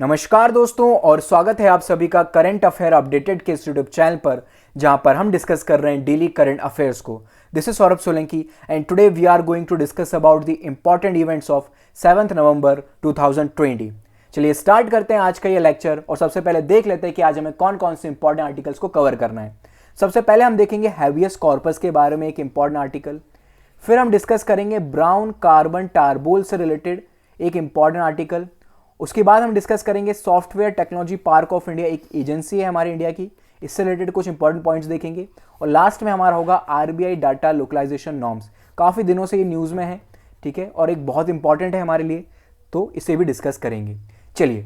नमस्कार दोस्तों और स्वागत है आप सभी का करंट अफेयर अपडेटेड के इस यूट्यूब चैनल पर, जहां पर हम डिस्कस कर रहे हैं डेली करंट अफेयर्स को। This is Saurabh Solanki and today we are going to discuss about the important events of 7 November 2020। चलिए स्टार्ट करते हैं आज का ये लेक्चर और सबसे पहले देख लेते हैं कि आज हमें कौन कौन से इंपॉर्टेंट आर्टिकल्स को कवर करना है। सबसे पहले हम देखेंगे हैबियस कॉर्पस के बारे में एक इंपॉर्टेंट आर्टिकल, फिर हम डिस्कस करेंगे ब्राउन कार्बन टारबोल से रिलेटेड एक इंपॉर्टेंट आर्टिकल। उसके बाद हम डिस्कस करेंगे software technology park of India, एक एजेंसी है हमारे इंडिया की, इससे रिलेटेड कुछ इंपॉर्टेंट पॉइंट्स देखेंगे। और लास्ट में हमारा होगा आरबीआई डाटा लोकलाइजेशन नॉर्म्स, काफ़ी दिनों से ये न्यूज़ में है, ठीक है, और एक बहुत इंपॉर्टेंट है हमारे लिए, तो इसे भी डिस्कस करेंगे। चलिए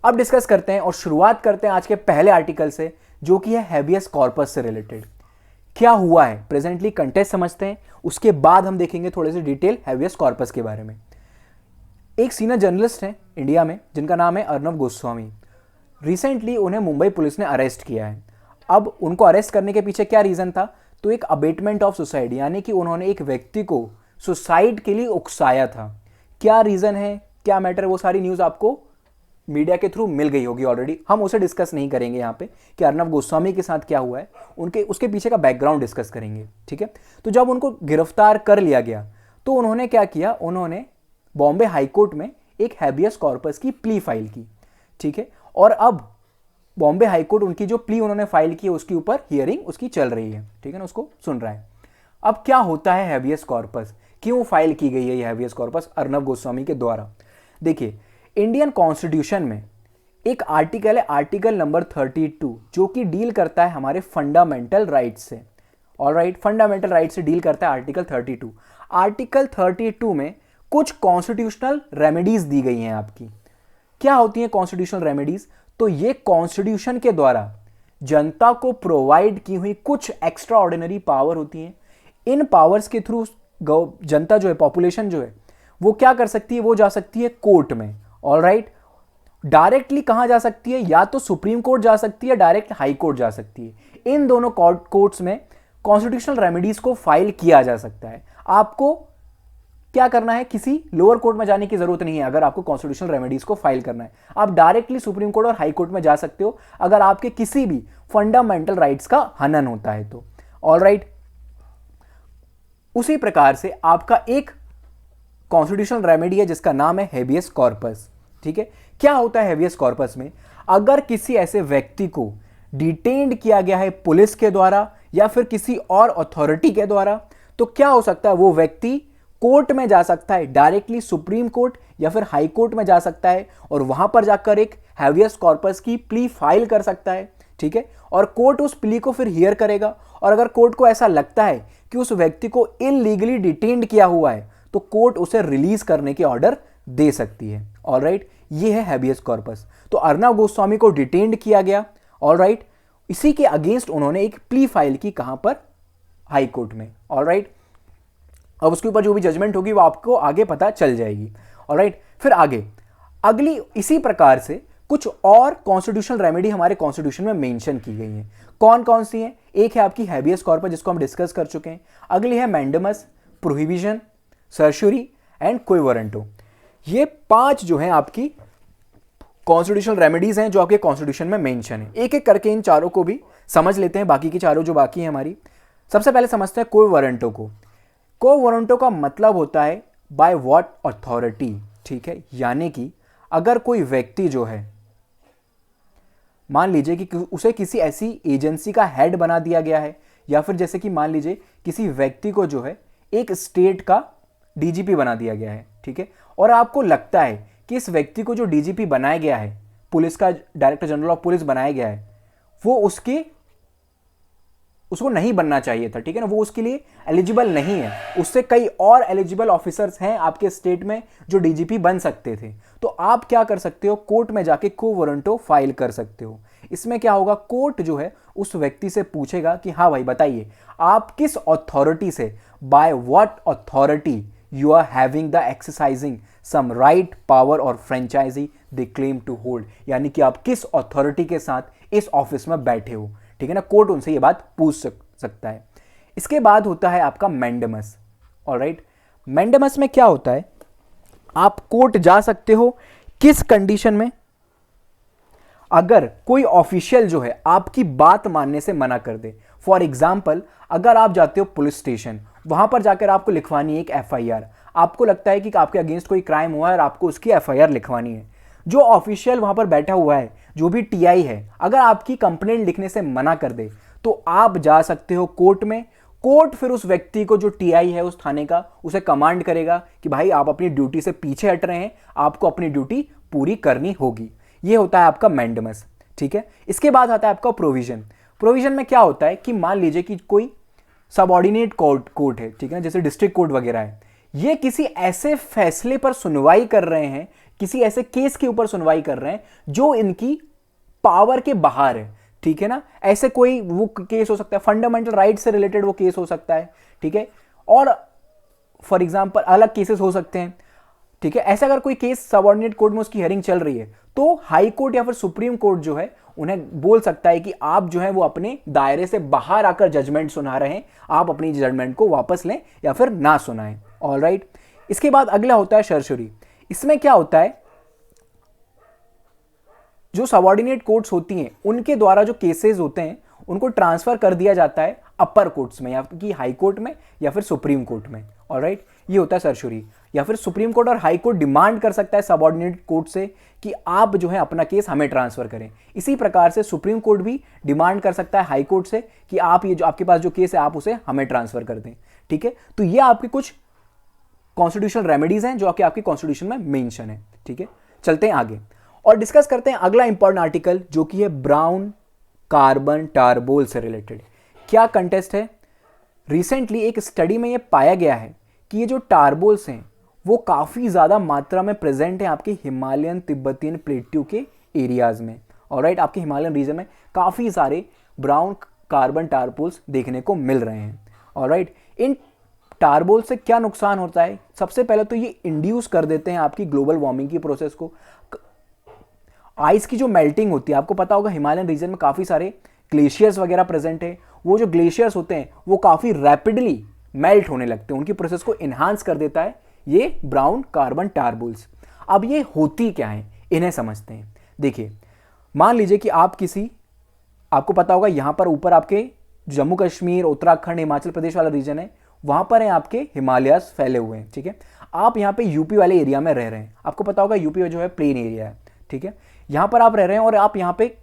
अब डिस्कस करते हैं और शुरुआत करते हैं आज के पहले आर्टिकल से, जो कि है हैबियस कॉर्पस से रिलेटेड। क्या हुआ है प्रेजेंटली, कंटेस्ट समझते हैं, उसके बाद हम देखेंगे थोड़े से डिटेल हैबियस कॉर्पस के बारे में। एक सीनियर जर्नलिस्ट हैं इंडिया में जिनका नाम है अर्नब गोस्वामी। रिसेंटली उन्हें मुंबई पुलिस ने अरेस्ट किया है। अब उनको अरेस्ट करने के पीछे क्या रीज़न था, तो एक अबेटमेंट ऑफ सुसाइड, यानी कि उन्होंने एक व्यक्ति को सुसाइड के लिए उकसाया था। क्या रीज़न है, क्या मैटर है, वो सारी न्यूज़ आपको मीडिया के थ्रू मिल गई होगी ऑलरेडी। हम उसे डिस्कस नहीं करेंगे यहाँ पे कि अर्नब गोस्वामी के साथ क्या हुआ है, उसके पीछे का बैकग्राउंड डिस्कस करेंगे, ठीक है। तो जब उनको गिरफ्तार कर लिया गया तो उन्होंने क्या किया, उन्होंने बॉम्बे हाईकोर्ट में एक हैबियस कॉर्पस की प्ली फाइल की, ठीक है। और अब बॉम्बे हाईकोर्ट उनकी जो प्ली उन्होंने फाइल की है उसके ऊपर हियरिंग उसकी चल रही है, ठीक है ना, उसको सुन रहा है। अब क्या होता है हैबियस कॉर्पस, क्यों फाइल की गई है ये हैबियस कॉर्पस अर्नब गोस्वामी के द्वारा। देखिए इंडियन कॉन्स्टिट्यूशन में एक आर्टिकल है, आर्टिकल नंबर 32, जो कि डील करता है हमारे फंडामेंटल राइट्स से। ऑलराइट, फंडामेंटल राइट से डील करता है आर्टिकल 32। आर्टिकल 32 में कुछ कॉन्स्टिट्यूशनल रेमेडीज दी गई हैं आपकी। क्या होती हैं कॉन्स्टिट्यूशनल रेमेडीज, तो ये कॉन्स्टिट्यूशन के द्वारा जनता को प्रोवाइड की हुई कुछ एक्स्ट्रा ऑर्डिनरी पावर होती हैं। इन पावर्स के थ्रू जनता जो है, पॉपुलेशन जो है, वो क्या कर सकती है, वो जा सकती है कोर्ट में। ऑलराइट, डायरेक्टली कहां जा सकती है, या तो सुप्रीम कोर्ट जा सकती है, डायरेक्ट हाई कोर्ट जा सकती है। इन दोनों कोर्ट्स में कॉन्स्टिट्यूशनल रेमेडीज को फाइल किया जा सकता है। आपको क्या करना है, किसी लोअर कोर्ट में जाने की जरूरत नहीं है। अगर आपको कॉन्स्टिट्यूशनल रेमेडीज को फाइल करना है, आप डायरेक्टली सुप्रीम कोर्ट और हाई कोर्ट में जा सकते हो अगर आपके किसी भी फंडामेंटल राइट्स का हनन होता है तो। ऑलराइट, उसी प्रकार से आपका एक कॉन्स्टिट्यूशनल रेमेडी है जिसका नाम है हेबियस कॉर्पस, ठीक है। क्या होता है हेबियस कॉर्पस में, अगर किसी ऐसे व्यक्ति को डिटेन्ड किया गया है पुलिस के द्वारा या फिर किसी और अथॉरिटी के द्वारा, तो क्या हो सकता है, वो व्यक्ति कोर्ट में जा सकता है, डायरेक्टली सुप्रीम कोर्ट या फिर हाई कोर्ट में जा सकता है और वहां पर जाकर एक हैबियस कॉर्पस की प्ली फाइल कर सकता है, ठीक है। और कोर्ट उस प्ली को फिर हियर करेगा, और अगर कोर्ट को ऐसा लगता है कि उस व्यक्ति को इलीगली डिटेन्ड किया हुआ है तो कोर्ट उसे रिलीज करने के ऑर्डर दे सकती है। ऑलराइट, ये है हैबियस कॉर्पस। तो अर्नब गोस्वामी को डिटेन्ड किया गया, ऑलराइट, इसी के अगेंस्ट उन्होंने एक प्ली फाइल की, कहां पर, हाई कोर्ट में। ऑलराइट, अब उसके ऊपर जो भी जजमेंट होगी वो आपको आगे पता चल जाएगी। ऑलराइट, फिर आगे अगली इसी प्रकार से कुछ और कॉन्स्टिट्यूशनल रेमेडी हमारे कॉन्स्टिट्यूशन में मेंशन की गई हैं। कौन कौन सी हैं, एक है आपकी हैबियस कॉर्पस जिसको हम डिस्कस कर चुके हैं, अगली है mandamus, prohibition, सर्शरी and quo warranto. ये 5 जो हैं आपकी कॉन्स्टिट्यूशनल रेमेडीज हैं जो आपके कॉन्स्टिट्यूशन में मेंशन है। एक एक करके इन चारों को भी समझ लेते हैं, बाकी की चारों जो बाकी हैं हमारी। सबसे पहले समझते हैं क्वो वारंटो को। क्वो वारंटो का मतलब होता है बाय व्हाट अथॉरिटी, ठीक है। यानी कि अगर कोई व्यक्ति जो है, मान लीजिए कि उसे किसी ऐसी एजेंसी का हेड बना दिया गया है, या फिर जैसे कि मान लीजिए किसी व्यक्ति को जो है एक स्टेट का डीजीपी बना दिया गया है, ठीक है, और आपको लगता है कि इस व्यक्ति को जो डीजीपी बनाया गया है, पुलिस का डायरेक्टर जनरल ऑफ पुलिस बनाया गया है, वो उसको नहीं बनना चाहिए था, ठीक है ना, वो उसके लिए एलिजिबल नहीं है। उससे कई और एलिजिबल ऑफिसर्स हैं आपके स्टेट में जो डीजीपी बन सकते थे। तो आप क्या कर सकते हो, कोर्ट में जाके क्वो वारंटो फाइल कर सकते हो। इसमें क्या होगा, कोर्ट जो है उस व्यक्ति से पूछेगा कि हाँ भाई बताइए, आप किस अथॉरिटी से, by what authority you are having the exercising some right, power और franchise they claim to hold, यानी कि आप किस अथॉरिटी के साथ इस ऑफिस में बैठे हो, ठीक है ना। कोर्ट उनसे ये बात पूछ सकता है। इसके बाद होता है आपका मैंडेमस। ऑलराइट, मैंडेमस में क्या होता है, आप कोर्ट जा सकते हो किस कंडीशन में, अगर कोई ऑफिशियल जो है आपकी बात मानने से मना कर दे, फॉर एग्जाम्पल अगर आप जाते हो पुलिस स्टेशन, वहां पर जाकर आपको लिखवानी है एक एफआईआर, आपको लगता है कि आपके अगेंस्ट कोई क्राइम हुआ है और आपको उसकी एफआईआर लिखवानी है, जो ऑफिशियल वहां पर बैठा हुआ है, जो भी टीआई है, अगर आपकी कंप्लेंट लिखने से मना कर दे तो आप जा सकते हो कोर्ट में। कोर्ट फिर उस व्यक्ति को, जो टीआई है उस थाने का, उसे कमांड करेगा कि भाई आप अपनी ड्यूटी से पीछे हट रहे हैं, आपको अपनी ड्यूटी पूरी करनी होगी। ये होता है आपका मैंडेमस, ठीक है। इसके बाद आता है आपका प्रोविजन। प्रोविजन में क्या होता है कि मान लीजिए कि कोई सबऑर्डिनेट कोर्ट है, ठीक है, जैसे डिस्ट्रिक्ट कोर्ट वगैरह है, ये किसी ऐसे फैसले पर सुनवाई कर रहे हैं, किसी ऐसे केस के ऊपर सुनवाई कर रहे हैं जो इनकी पावर के बाहर है, ठीक है ना। ऐसे कोई वो केस हो सकता है, फंडामेंटल राइट से रिलेटेड वो केस हो सकता है, ठीक है, और फॉर एग्जांपल अलग केसेस हो सकते हैं, ठीक है। ऐसा अगर कोई केस सबऑर्डिनेट कोर्ट में उसकी हियरिंग चल रही है तो हाई कोर्ट या फिर सुप्रीम कोर्ट जो है उन्हें बोल सकता है कि आप जो है वो अपने दायरे से बाहर आकर जजमेंट सुना रहे हैं, आप अपनी जजमेंट को वापस लें या फिर ना सुनाएं। ऑलराइट, इसके बाद अगला होता है सर्शरी। इसमें क्या होता है, जो सबऑर्डिनेट कोर्ट्स होती हैं उनके द्वारा जो केसेस होते हैं उनको ट्रांसफर कर दिया जाता है अपर कोर्ट्स में, या कि हाई कोर्ट में या फिर सुप्रीम कोर्ट में। ऑलराइट, ये होता है सर्शरी। या फिर सुप्रीम कोर्ट और हाई कोर्ट डिमांड कर सकता है सबऑर्डिनेट कोर्ट से कि आप जो है अपना केस हमें ट्रांसफर करें। इसी प्रकार से सुप्रीम कोर्ट भी डिमांड कर सकता है हाई कोर्ट से कि आप ये जो आपके पास जो केस है आप उसे हमें ट्रांसफर कर दें, ठीक है। तो ये आपके कुछ कॉन्स्टिट्यूशनल रेमेडीज हैं जो कि आपके कॉन्स्टिट्यूशन में मेंशन है, ठीक है। चलते हैं आगे और डिस्कस करते हैं अगला इंपॉर्टेंट आर्टिकल जो कि है ब्राउन कार्बन टारबोल से रिलेटेड। क्या कंटेस्ट है, रिसेंटली एक स्टडी में यह पाया गया है कि ये जो टारबोल्स हैं वो काफ़ी ज़्यादा मात्रा में प्रेजेंट है आपके हिमालयन तिब्बतियन प्लेट्यू के एरियाज़ में। ऑलराइट, आपके हिमालयन रीजन में काफ़ी सारे ब्राउन कार्बन टारबोल्स देखने को मिल रहे हैं। ऑलराइट, इन टारबोल से क्या नुकसान होता है, सबसे पहले तो ये इंड्यूस कर देते हैं आपकी ग्लोबल वार्मिंग की प्रोसेस को। आइस की जो मेल्टिंग होती है, आपको पता होगा हिमालयन रीजन में काफ़ी सारे ग्लेशियर्स वगैरह प्रेजेंट है, वो जो ग्लेशियर्स होते हैं वो काफ़ी रैपिडली मेल्ट होने लगते हैं, उनकी प्रोसेस को इन्हांस कर देता है ये ब्राउन कार्बन टारबोल्स। अब ये होती क्या है, इन्हें समझते हैं। देखिए, मान लीजिए कि आप किसी, आपको पता होगा यहाँ पर ऊपर आपके जम्मू कश्मीर, उत्तराखंड, हिमाचल प्रदेश वाला रीजन है, वहाँ पर हैं आपके हिमालयास फैले हुए हैं, ठीक है। आप यहाँ पे यूपी वाले एरिया में रह रहे हैं, आपको पता होगा यूपी जो है प्लेन एरिया है, ठीक है। यहाँ पर आप रह रहे हैं और आप यहाँ पे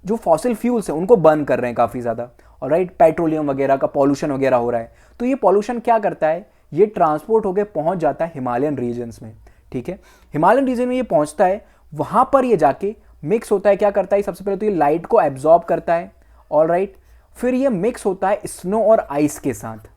जो फॉसिल फ्यूल्स हैं उनको बर्न कर रहे हैं काफ़ी ज़्यादा, और राइट, पेट्रोलियम वगैरह का पॉल्यूशन वगैरह हो रहा है। तो ये पॉल्यूशन क्या करता है, ये ट्रांसपोर्ट होकर पहुँच जाता है हिमालयन रीजन्स में, ठीक है। हिमालयन रीजन में ये पहुँचता है, वहाँ पर ये जाके मिक्स होता है, क्या करता है, सबसे पहले तो ये लाइट को एब्जॉर्ब करता है, ऑल राइट। फिर ये मिक्स होता है स्नो और आइस के साथ,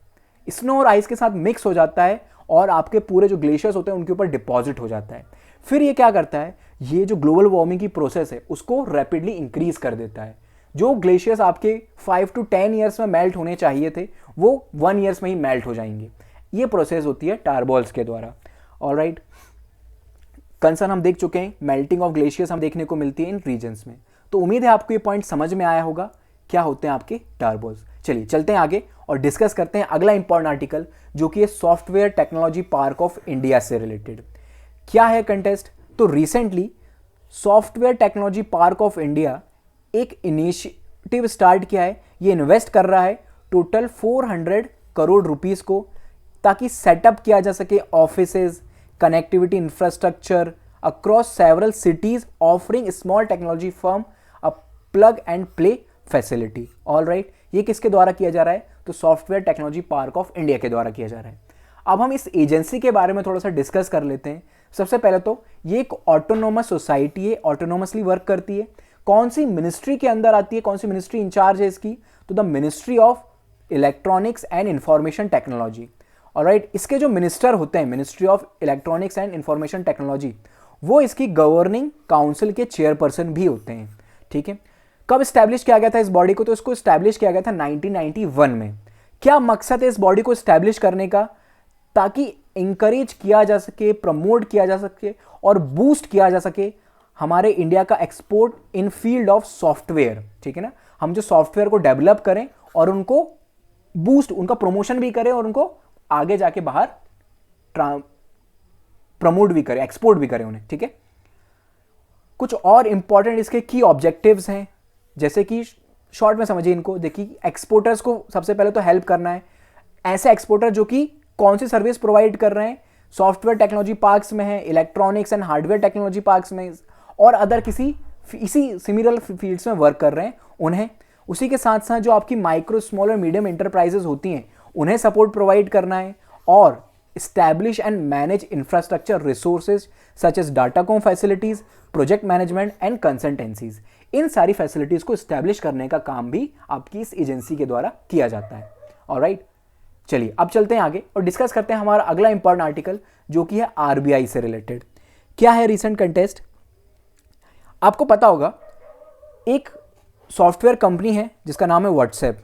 स्नो और आइस के साथ मिक्स हो जाता है और आपके पूरे जो ग्लेशियर्स होते हैं उनके ऊपर डिपॉजिट हो जाता है। फिर ये क्या करता है, ये जो ग्लोबल वार्मिंग की प्रोसेस है उसको रैपिडली इंक्रीज कर देता है। जो ग्लेशियर्स आपके 5 to 10 ईयर्स में मेल्ट होने चाहिए थे वो 1 ईयर्स में ही मेल्ट हो जाएंगे। ये प्रोसेस होती है टारबॉल्स के द्वारा। ऑलराइट, कंसर्न हम देख चुके हैं, मेल्टिंग ऑफ ग्लेशियर्स हम देखने को मिलती है इन रीजन्स में। तो उम्मीद है आपको ये पॉइंट समझ में आया होगा क्या होते हैं आपके टारबॉल्स। चलिए चलते हैं आगे और डिस्कस करते हैं अगला इंपॉर्टेंट आर्टिकल जो कि है software technology park of India से रिलेटेड। क्या है कंटेस्ट, तो recently software technology park of India एक इनिशिएटिव स्टार्ट किया है। ये इन्वेस्ट कर रहा है टोटल 400 करोड़ रुपीस को, ताकि सेटअप किया जा सके offices, connectivity infrastructure across several cities offering small technology form a plug and play facility. All right, ये किसके द्वारा किया जा रहा है, तो software technology park of India के द्वारा किया जा रहा है। अब हम इस एजेंसी के बारे में थोड़ा सा डिस्कस कर लेते हैं। सबसे पहले तो ये एक ऑटोनोमस सोसाइटी है, ऑटोनोमसली वर्क करती है। कौन सी मिनिस्ट्री के अंदर आती है, कौन सी मिनिस्ट्री इंचार्ज है इसकी, तो the ministry of electronics and information technology. Alright, इसके जो मिनिस्टर होते हैं, ministry of electronics and information technology, वो इसकी गवर्निंग काउंसिल के चेयरपर्सन भी होते हैं, ठीक है। कब स्टैब्लिश किया गया था इस बॉडी को, तो इसको स्टैब्लिश किया गया था 1991 में। क्या मकसद है इस बॉडी को स्टैब्लिश करने का, ताकि इंकरेज किया जा सके, प्रमोट किया जा सके और बूस्ट किया जा सके हमारे इंडिया का export in field of software, ठीक है ना। हम जो सॉफ्टवेयर को डेवलप करें और उनको बूस्ट, उनका प्रमोशन भी करें और उनको आगे जाके बाहर प्रमोट भी करें, एक्सपोर्ट भी करें उन्हें, ठीक है। कुछ और इंपॉर्टेंट इसके की ऑब्जेक्टिव्स हैं, जैसे कि शॉर्ट में समझिए इनको। देखिए, एक्सपोर्टर्स को सबसे पहले तो हेल्प करना है। ऐसे एक्सपोर्टर जो कि कौन सी सर्विस प्रोवाइड कर रहे हैं, सॉफ्टवेयर टेक्नोलॉजी पार्क्स में है, electronics and hardware technology parks में, और अदर किसी इसी सिमिलर फील्ड्स में वर्क कर रहे हैं उन्हें। उसी के साथ साथ जो आपकी माइक्रो, स्मॉल और मीडियम इंटरप्राइजेस होती हैं उन्हें सपोर्ट प्रोवाइड करना है। और establish and manage infrastructure resources such as datacom facilities, project management and consultancies। इन सारी फैसिलिटीज को establish करने का काम भी आपकी इस एजेंसी के द्वारा किया जाता है। ऑलराइट, चलिए अब चलते हैं आगे और डिस्कस करते हैं हमारा अगला इंपॉर्टेंट आर्टिकल, जो कि है आरबीआई से रिलेटेड। क्या है रिसेंट कंटेस्ट? आपको पता होगा एक सॉफ्टवेयर कंपनी है जिसका नाम है व्हाट्सएप।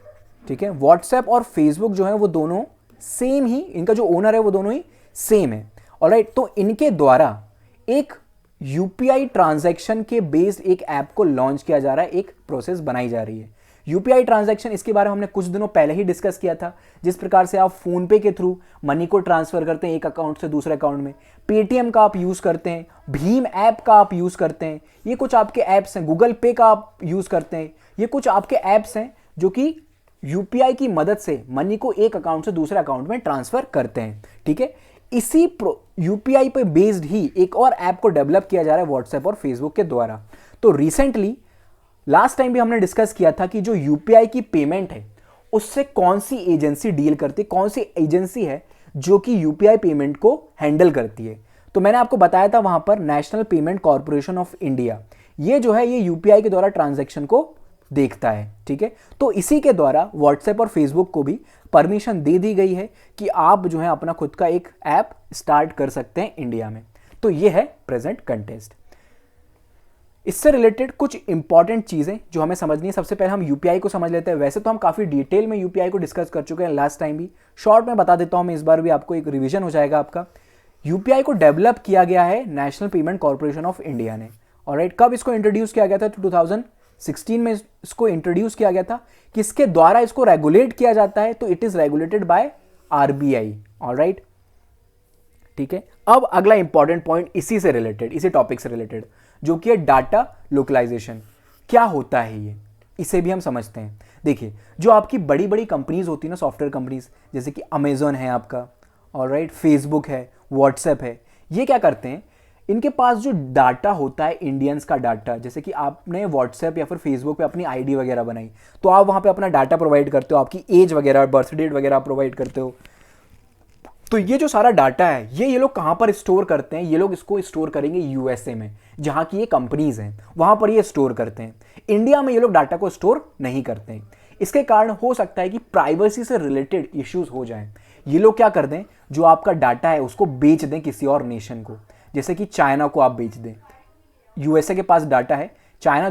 ठीक है, व्हाट्सएप और फेसबुक जो है वो दोनों सेम ही, इनका जो ओनर है वो दोनों ही सेम है। ऑलराइट, तो इनके द्वारा एक यूपीआई ट्रांजैक्शन के बेस्ड एक ऐप को लॉन्च किया जा रहा है, एक प्रोसेस बनाई जा रही है। यूपीआई ट्रांजैक्शन, इसके बारे में हमने कुछ दिनों पहले ही डिस्कस किया था। जिस प्रकार से आप फोन पे के थ्रू मनी को ट्रांसफर करते हैं एक अकाउंट से दूसरे अकाउंट में, पेटीएम का आप यूज करते हैं, भीम ऐप का आप यूज करते हैं, ये कुछ आपके ऐप्स हैं, गूगल पे का आप यूज करते हैं, ये कुछ आपके ऐप्स हैं जो कि यूपीआई की मदद से मनी को एक अकाउंट से दूसरे अकाउंट में ट्रांसफर करते हैं। ठीक है, इसी यूपीआई पे बेस्ड ही एक और ऐप को डेवलप किया जा रहा है व्हाट्सएप और फेसबुक के द्वारा। तो रिसेंटली, लास्ट टाइम भी हमने डिस्कस किया था कि जो यूपीआई की पेमेंट है उससे कौन सी एजेंसी डील करती है, कौन सी एजेंसी है जो कि यूपीआई पेमेंट को हैंडल करती है। तो मैंने आपको बताया था वहां पर national payment corporation of India, ये जो है ये यूपीआई के द्वारा ट्रांजैक्शन को देखता है। ठीक है, तो इसी के द्वारा व्हाट्सएप और फेसबुक को भी परमिशन दे दी गई है कि आप जो है अपना खुद का एक ऐप स्टार्ट कर सकते हैं इंडिया में। तो ये है प्रेजेंट कंटेस्ट। इससे रिलेटेड कुछ इंपॉर्टेंट चीजें जो हमें समझनी है। सबसे पहले हम यूपीआई को समझ लेते हैं। वैसे तो हम काफी डिटेल में यूपीआई को डिस्कस कर चुके हैं लास्ट टाइम भी, शॉर्ट में बता देता हूं मैं, इस बार भी आपको एक रिवीजन हो जाएगा आपका। यूपीआई को डेवलप किया गया है national payment corporation of India ने। ऑलराइट, कब इसको इंट्रोड्यूस किया गया था? 2016 में इसको इंट्रोड्यूस किया गया था। किसके द्वारा इसको रेगुलेट किया जाता है? तो it is regulated by RBI. Alright, ठीक है। अब अगला इंपॉर्टेंट पॉइंट इसी से रिलेटेड, इसी टॉपिक से रिलेटेड, जो कि है डाटा लोकलाइजेशन। क्या होता है ये, इसे भी हम समझते हैं। देखिए, जो आपकी बड़ी बड़ी कंपनीज होती है ना, सॉफ्टवेयर कंपनीज, जैसे कि अमेजॉन है आपका, ऑलराइट, फेसबुक है, व्हाट्सएप है, ये क्या करते हैं, इनके पास जो डाटा होता है, इंडियंस का डाटा, जैसे कि आपने व्हाट्सएप या फिर फेसबुक पे अपनी आईडी वगैरह बनाई, तो आप वहां पे अपना डाटा प्रोवाइड करते हो, आपकी एज वगैरह, बर्थ डेट वगैरह प्रोवाइड करते हो। तो ये जो सारा डाटा है ये लोग कहां पर स्टोर करते हैं? ये लोग इसको स्टोर करेंगे यूएसए में, जहां की ये कंपनीज हैं, वहां पर ये स्टोर करते हैं। इंडिया में ये लोग डाटा को स्टोर नहीं करते हैं। इसके कारण हो सकता है कि प्राइवेसी से रिलेटेड इश्यूज हो जाएं। ये लोग क्या कर दें, जो आपका डाटा है उसको बेच दें किसी और नेशन को, जैसे कि चाइना को आप बेच दें। यूएसए के पास डाटा है, चाइना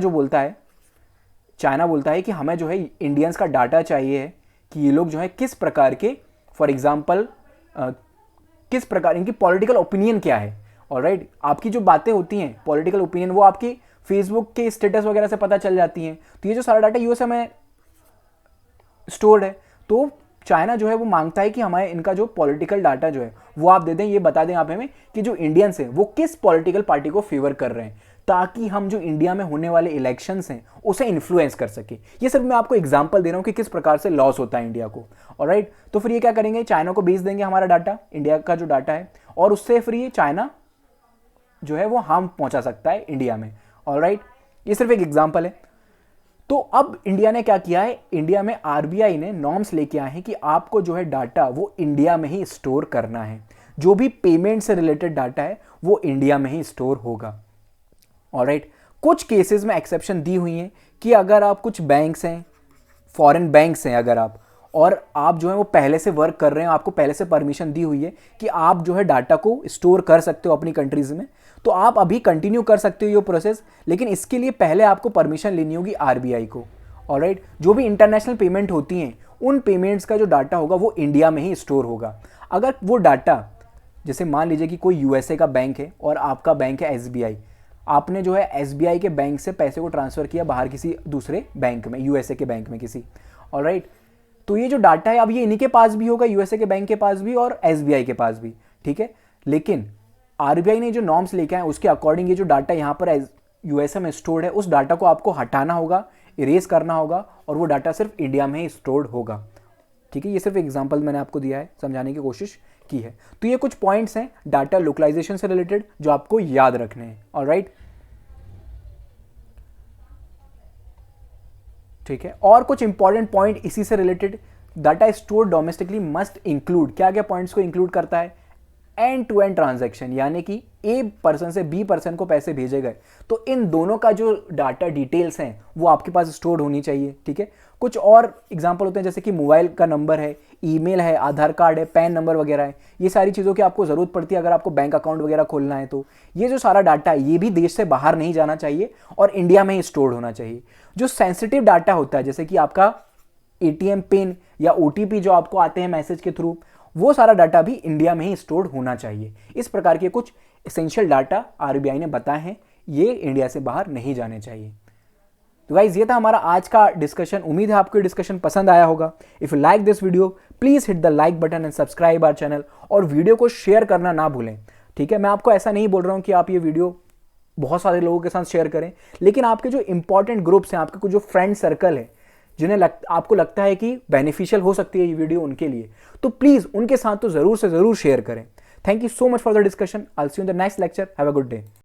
बोलता है कि हमें जो है इंडियंस का डाटा चाहिए कि ये लोग जो है किस प्रकार के, फॉर एग्जाम्पल किस प्रकार इनकी पॉलिटिकल ओपिनियन क्या है। ऑलराइट, आपकी जो बातें होती हैं पॉलिटिकल ओपिनियन, वो आपकी फेसबुक के स्टेटस वगैरह से पता चल जाती हैं। तो ये जो सारा डाटा यूएसए में स्टोर्ड है, तो चाइना जो है वो मांगता है कि हमारे इनका जो पॉलिटिकल डाटा जो है वो आप दे दें, ये बता दें आप हमें कि जो इंडियंस हैं वो किस पॉलिटिकल पार्टी को फेवर कर रहे हैं, ताकि हम जो इंडिया में होने वाले इलेक्शंस हैं उसे इन्फ्लुएंस कर सके। ये सिर्फ मैं आपको एग्जांपल दे रहा हूं कि किस प्रकार से लॉस होता है इंडिया को। ऑलराइट, तो फिर ये क्या करेंगे, चाइना को बेच देंगे हमारा डाटा, इंडिया का जो डाटा है, और उससे फिर ये चाइना जो है वो हार्म पहुंचा सकता है इंडिया में। ऑलराइट, ये सिर्फ एक एग्जाम्पल है। तो अब इंडिया ने क्या किया है, इंडिया में आरबीआई ने नॉर्म्स लेके आए हैं कि आपको जो है डाटा वो इंडिया में ही स्टोर करना है। जो भी पेमेंट से रिलेटेड डाटा है वो इंडिया में ही स्टोर होगा। ऑलराइट, कुछ केसेस में एक्सेप्शन दी हुई हैं कि अगर आप कुछ बैंक्स हैं, फॉरेन बैंक्स हैं अगर आप, और आप जो है वो पहले से वर्क कर रहे हैं, आपको पहले से परमिशन दी हुई है कि आप जो है डाटा को स्टोर कर सकते हो अपनी कंट्रीज में, तो आप अभी कंटिन्यू कर सकते हो ये प्रोसेस, लेकिन इसके लिए पहले आपको परमिशन लेनी होगी आरबीआई को। ऑलराइट, जो भी इंटरनेशनल पेमेंट होती हैं उन पेमेंट्स का जो डाटा होगा वो इंडिया में ही स्टोर होगा। अगर वो डाटा, जैसे मान लीजिए कि कोई यूएसए का बैंक है और आपका बैंक है एसबीआई, आपने जो है एसबीआई के बैंक से पैसे को ट्रांसफर किया बाहर किसी दूसरे बैंक में, यूएसए के बैंक में किसी। ऑलराइट, तो ये जो डाटा है अब ये इन्हीं के पास भी होगा, यूएसए के बैंक के पास भी और एसबीआई के पास भी। ठीक है, लेकिन आरबीआई ने जो नॉर्म्स लेके आए उसके अकॉर्डिंग ये जो डाटा यहाँ पर यूएसए में स्टोर्ड है उस डाटा को आपको हटाना होगा, इरेज करना होगा, और वो डाटा सिर्फ इंडिया में ही स्टोर्ड होगा। ठीक है, ये सिर्फ एग्जांपल मैंने आपको दिया है, समझाने की कोशिश की है। तो ये कुछ पॉइंट्स हैं डाटा लोकलाइजेशन से रिलेटेड जो आपको याद रखने हैं। ऑलराइट, ठीक है। और कुछ इंपॉर्टेंट पॉइंट इसी से related, data store domestically must include, क्या क्या पॉइंट्स को इंक्लूड करता है, एंड टू एंड ट्रांजैक्शन, यानी कि ए पर्सन से बी पर्सन को पैसे भेजे गए तो इन दोनों का जो डाटा डिटेल्स हैं वो आपके पास स्टोर होनी चाहिए। ठीक है, कुछ और एग्जांपल होते हैं जैसे कि मोबाइल का नंबर है, ईमेल है, आधार कार्ड है, पैन नंबर वगैरह है, ये सारी चीज़ों की आपको ज़रूरत पड़ती है अगर आपको बैंक अकाउंट वगैरह खोलना है। तो ये जो सारा डाटा है ये भी देश से बाहर नहीं जाना चाहिए और इंडिया में ही स्टोर होना चाहिए। जो सेंसिटिव डाटा होता है जैसे कि आपका एटीएम पिन या ओटीपी जो आपको आते हैं मैसेज के थ्रू, वो सारा डाटा भी इंडिया में ही स्टोर होना चाहिए। इस प्रकार के कुछ एसेंशियल डाटा आरबीआई ने बताए हैं, ये इंडिया से बाहर नहीं जाने चाहिए। तो गाइज ये था हमारा आज का डिस्कशन। उम्मीद है आपको डिस्कशन पसंद आया होगा। If you like this video please hit the like button and subscribe our channel, और वीडियो को शेयर करना ना भूलें। ठीक है, मैं आपको ऐसा नहीं बोल रहा हूं कि आप ये वीडियो बहुत सारे लोगों के साथ शेयर करें, लेकिन आपके जो इंपॉर्टेंट ग्रुप्स हैं, आपके जो फ्रेंड सर्कल है जिन्हें आपको लगता है कि बेनिफिशियल हो सकती है ये वीडियो उनके लिए, तो प्लीज उनके साथ तो जरूर से जरूर शेयर करें। Thank you so much for the discussion. I will see you in the next lecture. Have a good day.